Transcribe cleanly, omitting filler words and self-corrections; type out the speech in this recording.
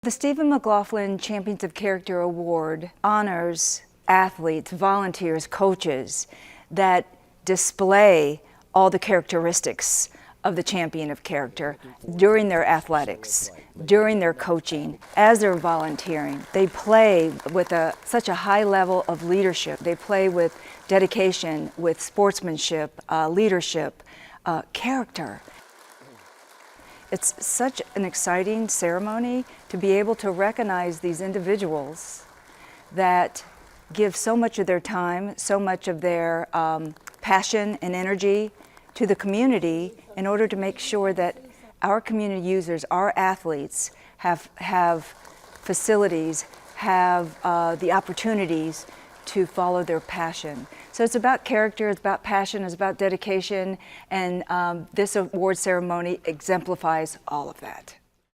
The Stephen McLaughlin Champions of Character Award honors athletes, volunteers, coaches that display all the characteristics of the champion of character during their athletics, during their coaching, as they're volunteering. They play with such a high level of leadership. They play with dedication, with sportsmanship, leadership, character. It's such an exciting ceremony to be able to recognize these individuals that give so much of their time, so much of their passion and energy to the community in order to make sure that our community users, our athletes, have facilities, have the opportunities to follow their passion. So it's about character, it's about passion, it's about dedication, and this award ceremony exemplifies all of that.